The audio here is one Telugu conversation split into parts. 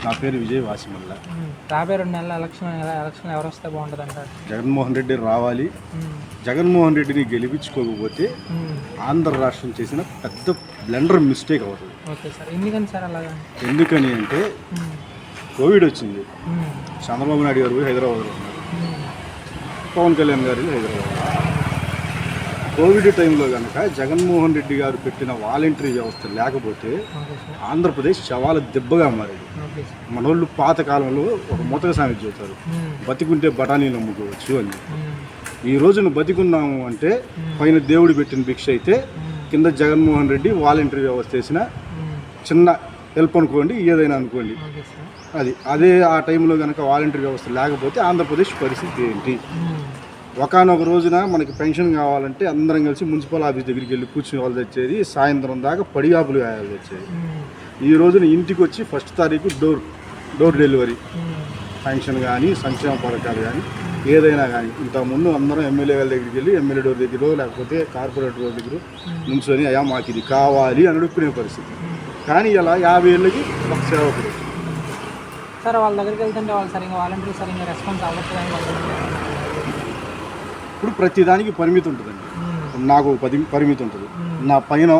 నా పేరు విజయ్ వాసిమల్ల. రాబోయే 2 నెలల ఎలక్షన్ ఎవరు వస్తే బాగుంటుంది అంటారు? జగన్మోహన్ రెడ్డి రావాలి. జగన్మోహన్ రెడ్డిని గెలిపించుకోకపోతే ఆంధ్ర రాష్ట్రం చేసిన పెద్ద బ్లెండర్ మిస్టేక్ అవుతుంది. ఓకే సార్, ఎందుకని సార్ అలాగా? ఎందుకని అంటే కోవిడ్ వచ్చింది. చంద్రబాబు నాయుడు గారు హైదరాబాద్లో ఉన్నారు, పవన్ కళ్యాణ్ గారు హైదరాబాద్. కోవిడ్ టైంలో కనుక జగన్మోహన్ రెడ్డి గారు పెట్టిన వాలంటరీ వ్యవస్థ లేకపోతే ఆంధ్రప్రదేశ్ శవాల దెబ్బగా మారేది. మనోళ్ళు పాత కాలంలో ఒక మూతక సామెత చెబుతారు, బతికుంటే బఠానీలు అమ్ముకోవచ్చు అని. ఈ రోజున బతికున్నాము అంటే పైన దేవుడు పెట్టిన భిక్ష అయితే, కింద జగన్మోహన్ రెడ్డి వాలంటరీ వ్యవస్థ వేసిన చిన్న హెల్ప్ అనుకోండి, ఏదైనా అనుకోండి. అదే ఆ టైంలో కనుక వాలంటరీ వ్యవస్థ లేకపోతే ఆంధ్రప్రదేశ్ పరిస్థితి ఏంటి? ఒకనొక రోజున మనకి పెన్షన్ కావాలంటే అందరం కలిసి మున్సిపల్ ఆఫీస్ దగ్గరికి వెళ్ళి కూర్చుని వాళ్ళు తెచ్చేది, సాయంత్రం దాకా పడిగాపులు కాయాలి వచ్చేది. ఈ రోజున ఇంటికి వచ్చి 1వ తారీఖు డోర్ డెలివరీ పెన్షన్ కానీ సంక్షేమ పథకాలు కానీ ఏదైనా కానీ. ఇంతకుముందు అందరం ఎమ్మెల్యే వాళ్ళ దగ్గరికి వెళ్ళి ఎమ్మెల్యే డోర్ దగ్గర లేకపోతే కార్పొరేటర్ దగ్గర నుంచొని అయ్యా మాకు ఇది కావాలి అని అడుక్కునే పరిస్థితి. కానీ ఇలా 50 ఏళ్ళకి ఒక సేవకుడు సార్ వాళ్ళ దగ్గరికి వెళ్తుంటే వాళ్ళు సరిగ్గా వాలంటీర్ సరిగ్గా రెస్పాన్స్ అవ్వట్లేదు. ఇప్పుడు ప్రతిదానికి పరిమితి ఉంటుందండి. నాకు 10 పరిమితి ఉంటుంది, నా పైన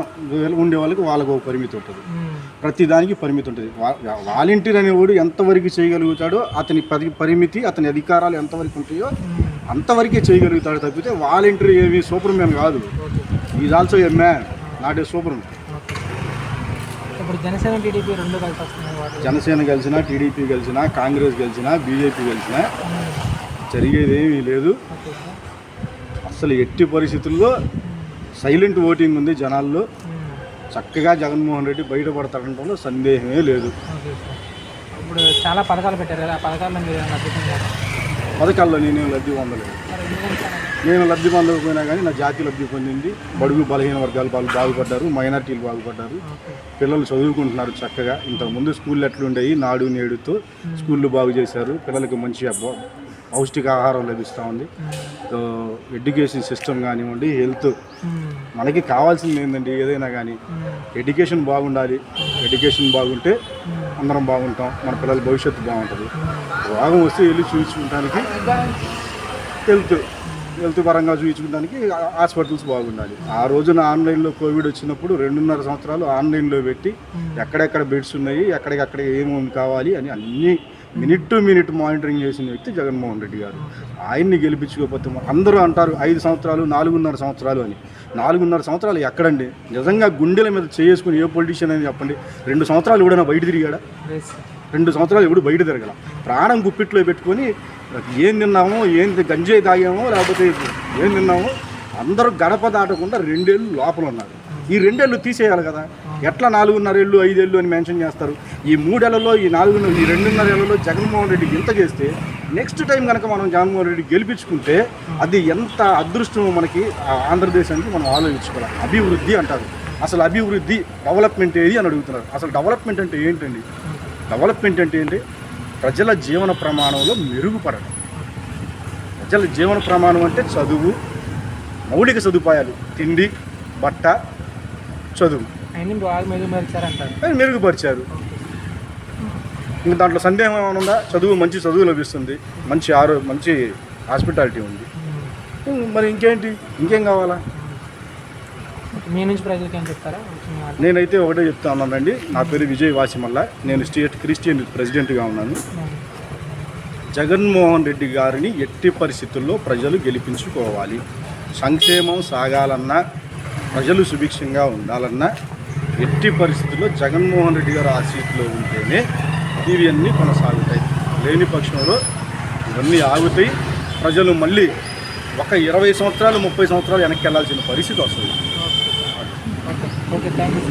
ఉండే వాళ్ళకి వాళ్ళకు ఒక పరిమితి ఉంటుంది. ప్రతిదానికి పరిమితి ఉంటుంది. వాలంటీర్ అనేవాడు ఎంతవరకు చేయగలుగుతాడో అతని పరిమితి, అతని అధికారాలు ఎంతవరకు ఉంటాయో అంతవరకే చేయగలుగుతాడు తప్పితే వాలంటీర్ ఏవి సూపర్ మ్యాన్ కాదు. Is also a man, not a super man. ఇప్పుడు జనసేన టీడీపీ రెండు కలిసి వస్తున్నాయి. జనసేన గెలిచినా, టీడీపీ గెలిచినా, కాంగ్రెస్ గెలిచినా, బీజేపీ గెలిచినా జరిగేదేమీ లేదు. అసలు ఎట్టి పరిస్థితుల్లో సైలెంట్ ఓటింగ్ ఉంది జనాల్లో. చక్కగా జగన్మోహన్ రెడ్డి బయటపడతాడంటంలో సందేహమే లేదు. ఇప్పుడు చాలా పథకాలు పెట్టారు కదా, పథకాల్లో మీరు పథకాల్లో నేనేం లబ్ధి పొందలేదు. నేను లబ్ధి పొందకపోయినా కానీ నా జాతి లబ్ధి పొందింది. బడుగు బలహీన వర్గాలు వాళ్ళు బాగుపడ్డారు, మైనార్టీలు బాగుపడ్డారు, పిల్లలు చదువుకుంటున్నారు చక్కగా. ఇంతకుముందు స్కూళ్ళు ఎట్లుండేవి, నాడు నేడుతో స్కూళ్ళు బాగు చేశారు. పిల్లలకి మంచి పౌష్టికాహారం లభిస్తూ ఉంది. ఎడ్యుకేషన్ సిస్టమ్ కానివ్వండి, హెల్త్, మనకి కావాల్సింది ఏంటండి ఏదైనా కానీ ఎడ్యుకేషన్ బాగుండాలి. ఎడ్యుకేషన్ బాగుంటే అందరం బాగుంటాం, మన పిల్లల భవిష్యత్తు బాగుంటుంది. రోగం వస్తే వెళ్ళి చూపించుకోవడానికి హెల్త్ పరంగా చూపించుకోవడానికి హాస్పిటల్స్ బాగుండాలి. ఆ రోజున ఆన్లైన్లో కోవిడ్ వచ్చినప్పుడు 2.5 సంవత్సరాలు ఆన్లైన్లో పెట్టి ఎక్కడెక్కడ బెడ్స్ ఉన్నాయి, ఎక్కడికక్కడ ఏమేమి కావాలి అని అన్నీ మినిట్ టు మినిట్ మానిటరింగ్ చేసిన వ్యక్తి జగన్మోహన్ రెడ్డి గారు. ఆయన్ని గెలిపించుకోకపోతే అందరూ అంటారు 5 సంవత్సరాలు, 4.5 సంవత్సరాలు అని. 4.5 సంవత్సరాలు ఎక్కడండి? నిజంగా గుండెల మీద చేసుకుని ఏ పొలిటీషియన్ అని చెప్పండి 2 సంవత్సరాలు ఎవడైనా బయట తిరిగాడా? 2 సంవత్సరాలు ఎవడు బయట తిరగల. ప్రాణం గుప్పిట్లో పెట్టుకొని ఏం తిన్నామో, ఏం గంజాయి తాగామో, లేకపోతే ఏం తిన్నామో అందరూ గడప దాటకుండా 2 ఏళ్ళు లోపల ఉన్నారు. ఈ 2 ఏళ్ళు తీసేయాలి కదా. ఎట్లా 4.5 ఏళ్ళు 5 ఏళ్ళు అని మెన్షన్ చేస్తారు? ఈ 3 ఏళ్లలో, ఈ 2.5 ఏళ్లలో జగన్మోహన్ రెడ్డి ఇంత చేస్తే నెక్స్ట్ టైం కనుక మనం జగన్మోహన్ రెడ్డి గెలిపించుకుంటే అది ఎంత అదృష్టమో మనకి ఆంధ్రదేశానికి మనం ఆలోచించుకోవాలి. అభివృద్ధి అంటారు. అసలు అభివృద్ధి, డెవలప్మెంట్ ఏది అని అడుగుతున్నారు. అసలు డెవలప్మెంట్ అంటే ఏంటండి? డెవలప్మెంట్ అంటే ఏంటి? ప్రజల జీవన ప్రమాణంలో మెరుగుపడడం. ప్రజల జీవన ప్రమాణం అంటే చదువు, మౌలిక సదుపాయాలు, తిండి, బట్ట, చదువు మెరుగుపరిచారు. ఇంకా దాంట్లో సందేహం ఏమైనా ఉందా? మంచి చదువు లభిస్తుంది, మంచి హాస్పిటాలిటీ ఉంది. మరి ఇంకేం కావాలా? మీ నుంచి ప్రజలకి ఏం చెప్తారా? నేనైతే ఒకటే చెప్తా ఉన్నానండి. నా పేరు విజయ్ వాసిమల్ల, నేను స్టేట్ క్రిస్టియన్ ప్రెసిడెంట్గా ఉన్నాను. జగన్మోహన్ రెడ్డి గారిని ఎట్టి పరిస్థితుల్లో ప్రజలు గెలిపించుకోవాలి. సంక్షేమం సాగాలన్నా, ప్రజలు సుభిక్షంగా ఉండాలన్నా ఎట్టి పరిస్థితుల్లో జగన్మోహన్ రెడ్డి గారు ఆ సీట్లో ఉంటేనే ఇవన్నీ కొనసాగుతాయి. లేని పక్షంలో ఇవన్నీ ఆగుతాయి. ప్రజలు మళ్ళీ ఒక 20 సంవత్సరాలు 30 సంవత్సరాలు వెనక్కి వెళ్ళాల్సిన పరిస్థితి వస్తుంది. Okay, thank you.